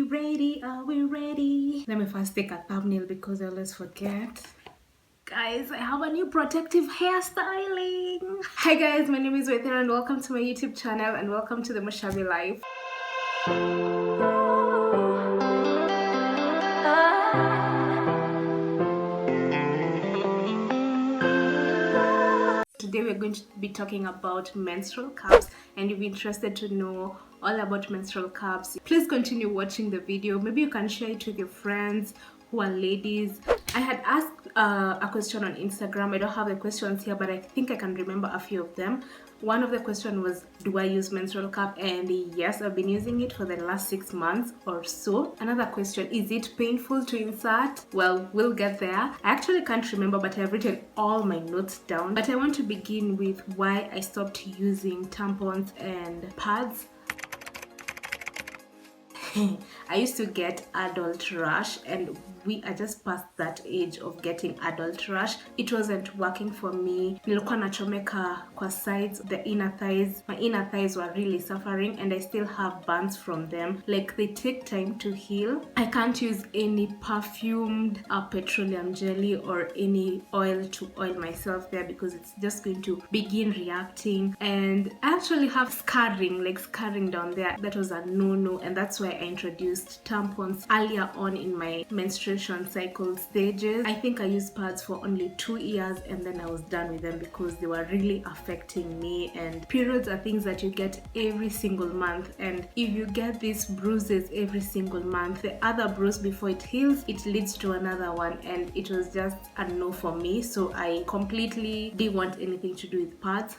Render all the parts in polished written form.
ready? Are we ready? Let me first take a thumbnail because I always forget. Guys, I have a new protective hairstyling. Hi guys, my name is Itswaithira and welcome to my YouTube channel and welcome to the Mushabi life. Today we're going to be talking about menstrual cups, and if you're interested to know all about menstrual cups, please continue watching the video. Maybe you can share it with your friends who are ladies. I had asked a question on Instagram. I don't have the questions here, but I think I can remember a few of them. One of the questions was, do I use menstrual cup? And yes, I've been using it for the last 6 months or so. Another question, is it painful to insert? Well, we'll get there. I actually can't remember, but I've written all my notes down. But I want to begin with why I stopped using tampons and pads. I used to get adult rash, and we are just past that age of getting adult rash. It wasn't working for me. Nilikuwa nachomeka kwa sides, the inner thighs. My inner thighs were really suffering, and I still have burns from them. Like, they take time to heal. I can't use any perfumed petroleum jelly or any oil to oil myself there because it's just going to begin reacting, and I actually have scarring, like scarring down there. That was a no-no, and that's why I introduced tampons earlier on in my menstruation cycle stages. I think I used pads for only 2 years and then I was done with them because they were really affecting me. And periods are things that you get every single month, and if you get these bruises every single month, the other bruise before it heals, it leads to another one, and it was just a no for me. So I completely didn't want anything to do with pads.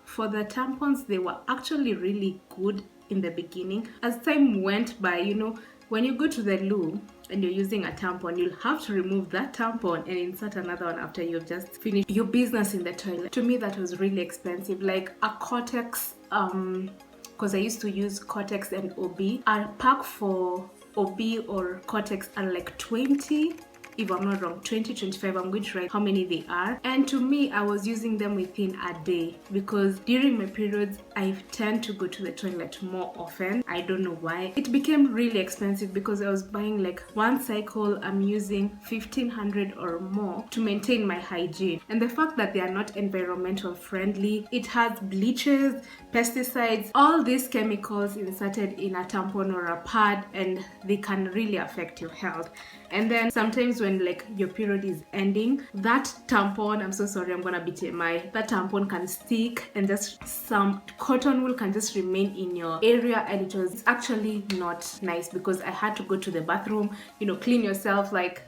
For the tampons, they were actually really good in the beginning. As time went by, you know, when you go to the loo and you're using a tampon, you'll have to remove that tampon and insert another one after you've just finished your business in the toilet. To me, that was really expensive. Like a Cortex, because I used to use Cortex and OB. A pack for OB or Cortex are like 20. If I'm not wrong, 20-25, I'm going to write how many they are. And to me, I was using them within a day because during my periods, I tend to go to the toilet more often. I don't know why. It became really expensive because I was buying like one cycle, I'm using 1,500 or more to maintain my hygiene. And the fact that they are not environmental friendly, it has bleaches, pesticides, all these chemicals inserted in a tampon or a pad, and they can really affect your health. And then sometimes when like your period is ending, that tampon, I'm so sorry, I'm gonna be TMI, that tampon can stick and just some cotton wool can just remain in your area, and it was actually not nice because I had to go to the bathroom, you know, clean yourself. Like,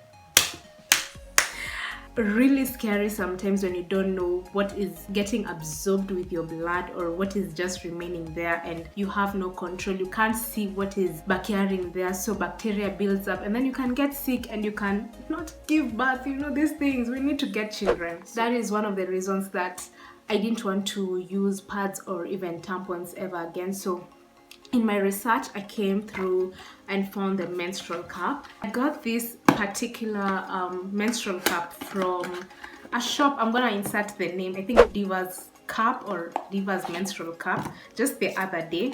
really scary sometimes when you don't know what is getting absorbed with your blood or what is just remaining there, and you have no control. You can't see what is backyarding there, so bacteria builds up and then you can get sick and you can not give birth. You know, these things, we need to get children. That is one of the reasons that I didn't want to use pads or even tampons ever again. So in my research, I came through and found the menstrual cup. I got this particular menstrual cup from a shop. I'm gonna insert the name. I think Diva's Cup or Diva's Menstrual Cup, just the other day.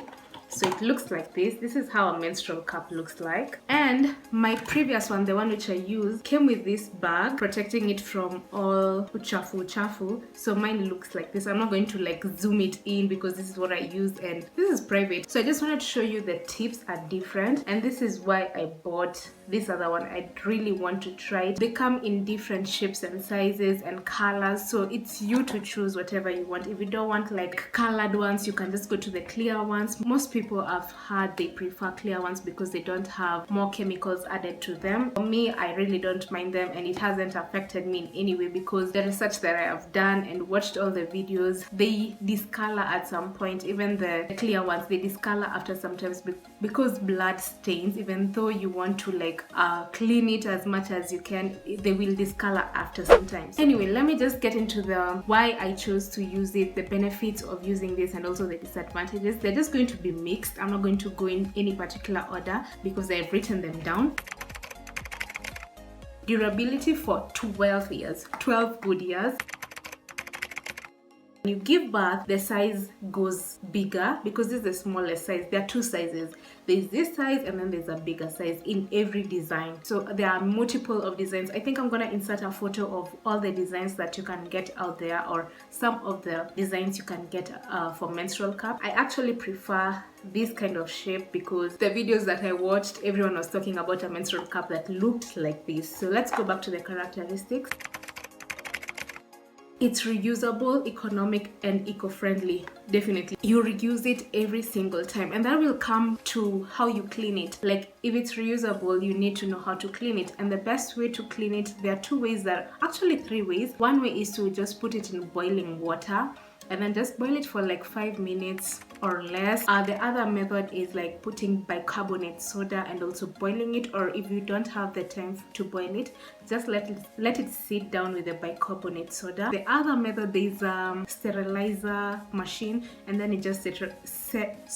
So it looks like this. This is how a menstrual cup looks like. And my previous one, the one which I used, came with this bag protecting it from all uchafu. So mine looks like this. I'm not going to like zoom it in because this is what I use and this is private. So I just wanted to show you the tips are different, and this is why I bought this other one. I really want to try it. They come in different shapes and sizes and colors, so it's you to choose whatever you want. If you don't want like colored ones, you can just go to the clear ones. Most people I've heard they prefer clear ones because they don't have more chemicals added to them. For me, I really don't mind them, and it hasn't affected me in any way because the research that I have done and watched all the videos, they discolor at some point. Even the clear ones, they discolor after sometimes because blood stains. Even though you want to like clean it as much as you can, they will discolor after sometimes. Anyway, let me just get into the why I chose to use it, the benefits of using this, and also the disadvantages. They're just going to be mixed. I'm not going to go in any particular order because I've written them down. Durability for 12 years, 12 good years. When you give birth, the size goes bigger because this is the smallest size. There are two sizes. There's this size and then there's a bigger size in every design. So there are multiple of designs. I think I'm gonna insert a photo of all the designs that you can get out there, or some of the designs you can get for menstrual cup. I actually prefer this kind of shape because the videos that I watched, everyone was talking about a menstrual cup that looked like this. So let's go back to the characteristics. It's reusable, economic, and eco-friendly. Definitely. You reuse it every single time, and that will come to how you clean it. Like if it's reusable, you need to know how to clean it. And the best way to clean it, there are two ways, actually 3 ways. One way is to just put it in boiling water and then just boil it for like 5 minutes or less. The other method is like putting bicarbonate soda and also boiling it, or if you don't have the time to boil it, just let it sit down with the bicarbonate soda. The other method is sterilizer machine, and then it just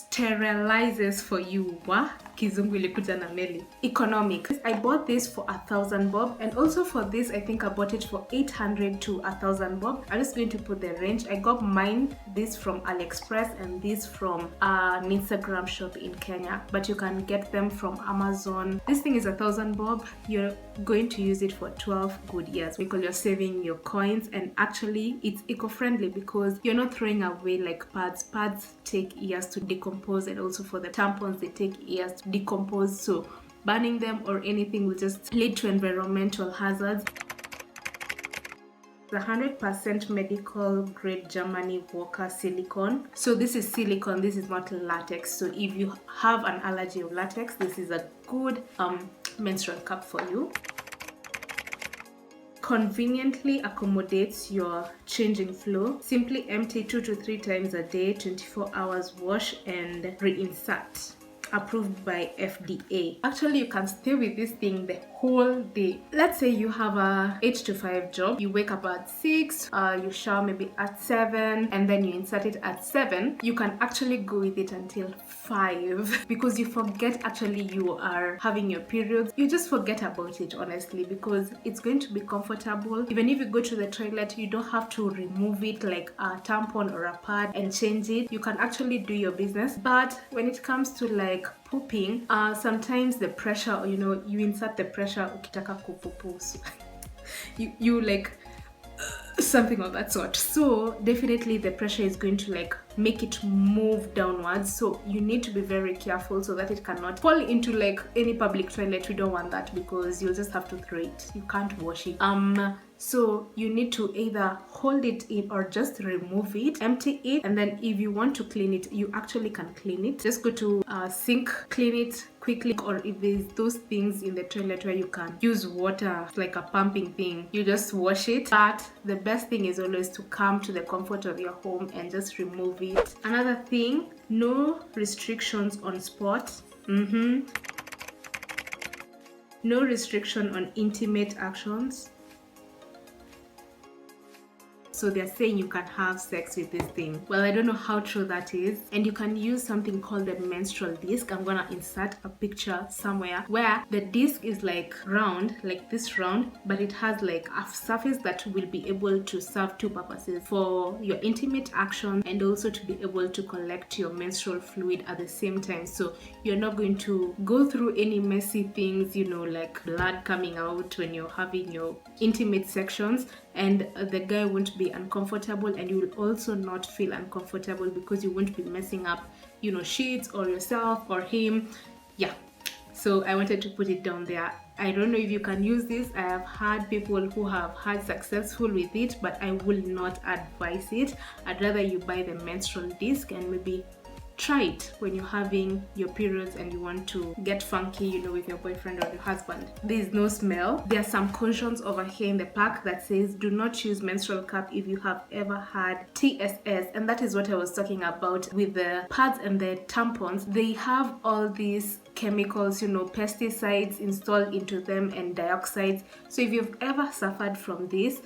sterilizes for you. Kizungu ilikuja na meli. Economic. I bought this for 1,000 bob, and also for this I think I bought it for 800 to 1,000 bob. I'm just going to put the range. I got mine, this from AliExpress and this from an Instagram shop in Kenya, but you can get them from Amazon. This thing is 1,000 bob. You're going to use it for 12 good years because you're saving your coins, and actually it's eco-friendly because you're not throwing away like pads. Pads take years to decompose, and also for the tampons they take years to decompose, so burning them or anything will just lead to environmental hazards. The 100% medical grade Germany Walker silicone. So this is silicone, this is not latex. So if you have an allergy of latex, this is a good menstrual cup for you. Conveniently accommodates your changing flow. Simply empty 2 to 3 times a day, 24 hours wash and reinsert. Approved by FDA. Actually, you can stay with this thing the whole day. Let's say you have a 8 to 5 job. You wake up at 6, you shower maybe at 7, and then you insert it at 7. You can actually go with it until 5 because you forget actually you are having your periods. You just forget about it, honestly, because it's going to be comfortable. Even if you go to the toilet, you don't have to remove it like a tampon or a pad and change it. You can actually do your business. But when it comes to like pooping, sometimes the pressure, you insert the pressure ukitaka kupupu. you like something of that sort. So definitely the pressure is going to like make it move downwards, so you need to be very careful so that it cannot fall into like any public toilet. We don't want that because you'll just have to throw it. You can't wash it. So you need to either hold it in or just remove it, empty it, and then if you want to clean it, you actually can clean it. Just go to sink, clean it quickly, or if there's those things in the toilet where you can use water like a pumping thing, you just wash it. But the best thing is always to come to the comfort of your home and just remove it. Another thing, no restrictions on sport. No restriction on intimate actions. So they're saying you can have sex with this thing. Well, I don't know how true that is. And you can use something called the menstrual disc. I'm gonna insert a picture somewhere where the disc is like round, like this round, but it has like a surface that will be able to serve 2 purposes: for your intimate action and also to be able to collect your menstrual fluid at the same time. So you're not going to go through any messy things, like blood coming out when you're having your intimate sections, and the guy won't be uncomfortable, and you will also not feel uncomfortable because you won't be messing up sheets or yourself or him. Yeah, so I wanted to put it down there. I don't know if you can use this. I have had people who have had successful with it, but I will not advise it. I'd rather you buy the menstrual disc and maybe try it when you're having your periods and you want to get funky, with your boyfriend or your husband. There is no smell. There are some cautions over here in the pack that says do not use menstrual cup if you have ever had TSS, and that is what I was talking about with the pads and the tampons. They have all these chemicals, pesticides installed into them and dioxides. So if you've ever suffered from this,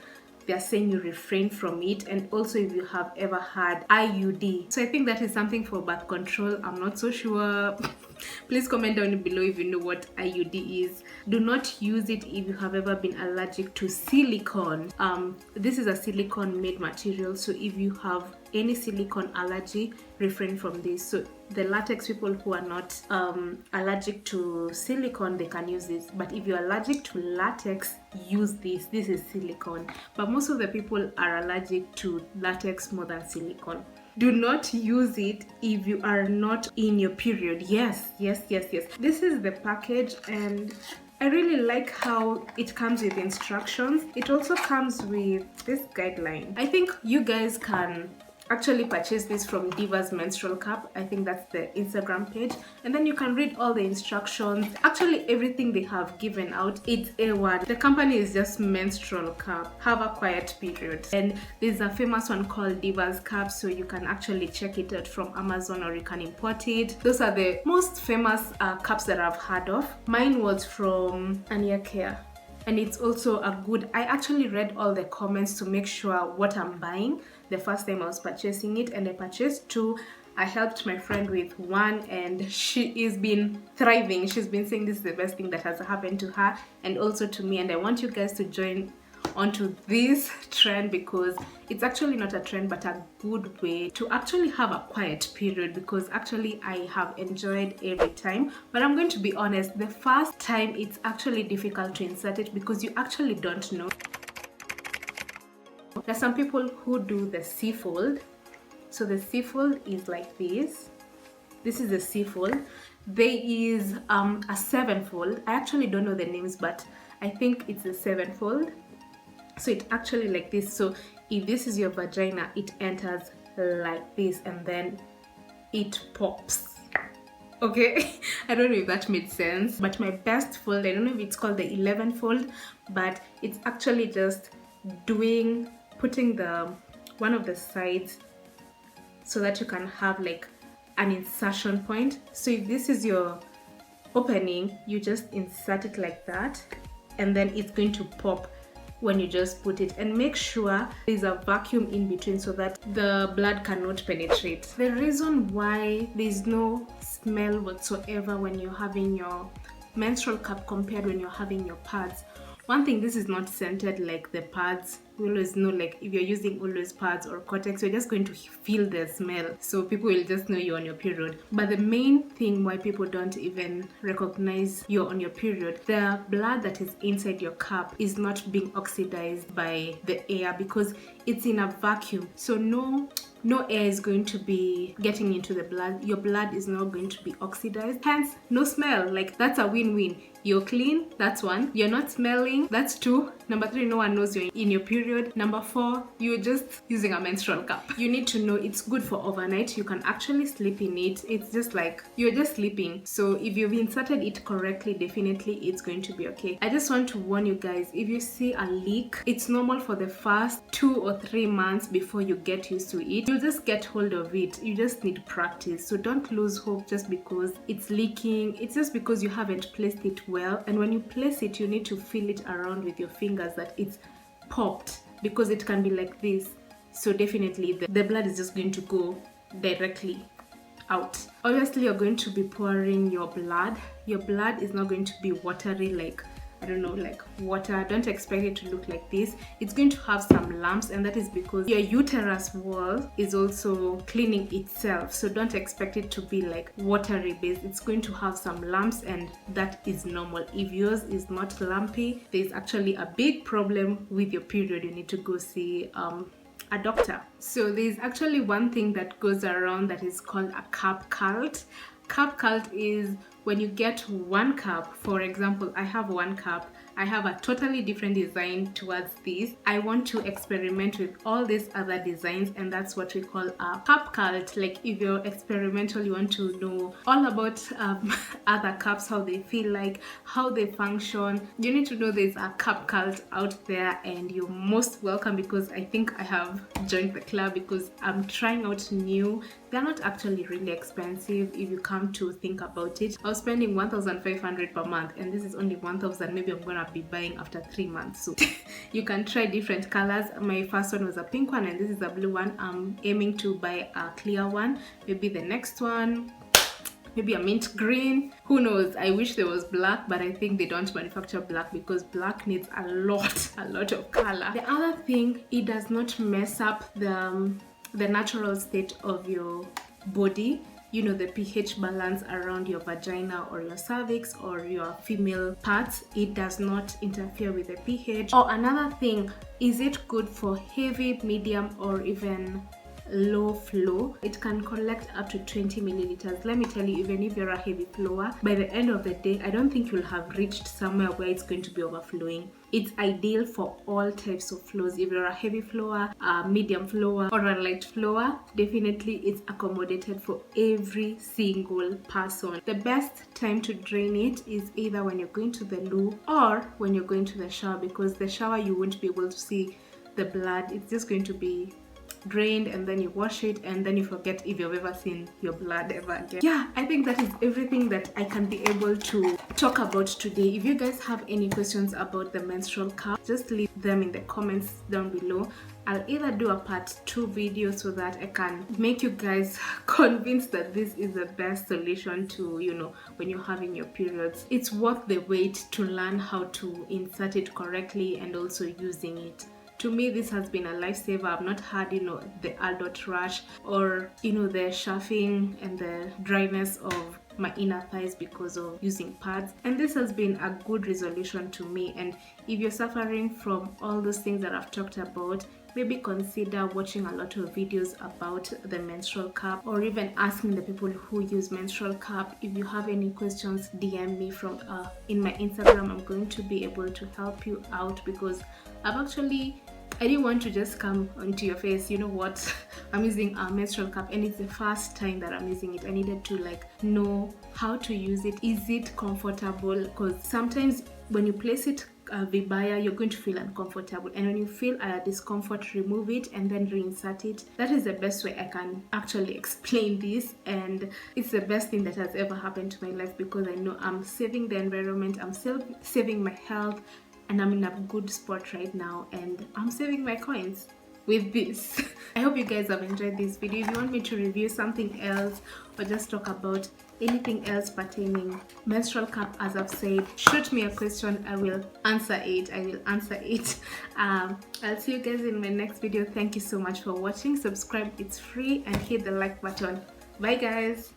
they're saying you refrain from it. And also if you have ever had IUD. So I think that is something for birth control. I'm not so sure. Please comment down below if you know what IUD is. Do not use it if you have ever been allergic to silicone. This is a silicone made material, so if you have any silicone allergy, refrain from this. So the latex people who are not allergic to silicone, they can use this, but if you're allergic to latex, use this. This is silicone, but most of the people are allergic to latex more than silicone. Do not use it if you are not in your period. Yes. This is the package, and I really like how it comes with instructions. It also comes with this guideline. I think you guys can actually purchase this from Diva's Menstrual Cup. I think that's the Instagram page, and then you can read all the instructions. Actually everything they have given out, it's A1. The company is just Menstrual Cup. Have a quiet period. And there's a famous one called Diva's Cup, so you can actually check it out from Amazon, or you can import it. Those are the most famous cups that I've heard of. Mine was from Ania Care, and it's also a good, I actually read all the comments to make sure what I'm buying the first time I was purchasing it, and I purchased 2. I helped my friend with 1, and she has been thriving. She's been saying this is the best thing that has happened to her and also to me, and I want you guys to join onto this trend, because it's actually not a trend but a good way to actually have a quiet period, because actually I have enjoyed every time. But I'm going to be honest, the first time it's actually difficult to insert it because you actually don't know. There's some people who do the C-fold. So the C-fold is like this. This is the C-fold. There is a 7-fold. I actually don't know the names, but I think it's the 7-fold. So it's actually like this. So if this is your vagina, it enters like this, and then it pops. Okay, I don't know if that made sense, but my best fold, I don't know if it's called the 11-fold, but it's actually just putting the one of the sides so that you can have like an insertion point. So if this is your opening, you just insert it like that, and then it's going to pop when you just put it. And make sure there's a vacuum in between so that the blood cannot penetrate. The reason why there's no smell whatsoever when you're having your menstrual cup compared when you're having your pads. One thing, this is not scented like the pads. We always know, like if you're using always pads or Cortex, you're just going to feel the smell, so people will just know you're on your period. But the main thing why people don't even recognize you're on your period, the blood that is inside your cup is not being oxidized by the air because it's in a vacuum. So no air is going to be getting into the blood. Your blood is not going to be oxidized, hence no smell. Like that's a win-win. You're clean, that's 1. You're not smelling, that's 2. Number 3, no one knows you're in your period. Number 4, you're just using a menstrual cup. You need to know it's good for overnight. You can actually sleep in it. It's just like you're just sleeping. So if you've inserted it correctly, definitely it's going to be okay. I just want to warn you guys, if you see a leak, it's normal for the first 2 or 3 months before you get used to it. You'll just get hold of it. You just need practice. So don't lose hope just because it's leaking. It's just because you haven't placed it well, and when you place it, you need to feel it around with your fingers that it's popped, because it can be like this. So definitely the blood is just going to go directly out. Obviously you're going to be pouring your blood. Your blood is not going to be watery like, I don't know, like water. Don't expect it to look like this. It's going to have some lumps, and that is because your uterus wall is also cleaning itself. So don't expect it to be like watery based. It's going to have some lumps, and that is normal. If yours is not lumpy, there's actually a big problem with your period. You need to go see a doctor. So there's actually one thing that goes around that is called a cup cult. Cup cult is when you get 1 cup. For example, I have 1 cup. I have a totally different design towards this. I want to experiment with all these other designs, and that's what we call a cup cult. Like if you're experimental, you want to know all about other cups, how they feel like, how they function. You need to know there's a cup cult out there, and you're most welcome, because I think I have joined the club because I'm trying out new. They're not actually really expensive if you come to think about it. I was spending 1,500 per month, and this is only 1,000. Maybe I'm gonna be buying after 3 months. So you can try different colors. My first one was a pink one, and this is a blue one. I'm aiming to buy a clear one. Maybe the next one maybe a mint green, who knows. I wish there was black, but I think they don't manufacture black because black needs a lot of color. The other thing, it does not mess up the natural state of your body, you know, the pH balance around your vagina or your cervix or your female parts. It does not interfere with the pH. Or another thing, is it good for heavy, medium, or even low flow? It can collect up to 20 milliliters. Let me tell you, even if you're a heavy flower, by the end of the day, I don't think you'll have reached somewhere where it's going to be overflowing. It's ideal for all types of flows. If you're a heavy flower, a medium flower, or a light flower, definitely it's accommodated for every single person. The best time to drain it is either when you're going to the loo or when you're going to the shower, because the shower you won't be able to see the blood. It's just going to be drained, and then you wash it, and then you forget if you've ever seen your blood ever again. Yeah, I think that is everything that I can be able to talk about today. If you guys have any questions about the menstrual cup, just leave them in the comments down below. I'll either do a part 2 video so that I can make you guys convinced that this is the best solution to, you know, when you're having your periods. It's worth the wait to learn how to insert it correctly and also using it. To me, this has been a lifesaver. I've not had, you know, the adult rash or, you know, the chafing and the dryness of my inner thighs because of using pads. And this has been a good resolution to me. And if you're suffering from all those things that I've talked about, maybe consider watching a lot of videos about the menstrual cup, or even asking the people who use menstrual cup. If you have any questions, DM me from in my Instagram. I'm going to be able to help you out, because I didn't want to just come onto your face, you know what, I'm using a menstrual cup and it's the first time that I'm using it. I needed to know how to use it. Is it comfortable? Because sometimes when you place it vibaya, you're going to feel uncomfortable, and when you feel a discomfort, remove it and then reinsert it. That is the best way I can actually explain this, and it's the best thing that has ever happened to my life, because I know I'm saving the environment, I'm saving my health, and I'm in a good spot right now, and I'm saving my coins with this. I hope you guys have enjoyed this video. If you want me to review something else or just talk about anything else pertaining menstrual cup, as I've said, shoot me a question. I will answer it. I'll see you guys in my next video. Thank you so much for watching. Subscribe, it's free, and hit the like button. Bye guys.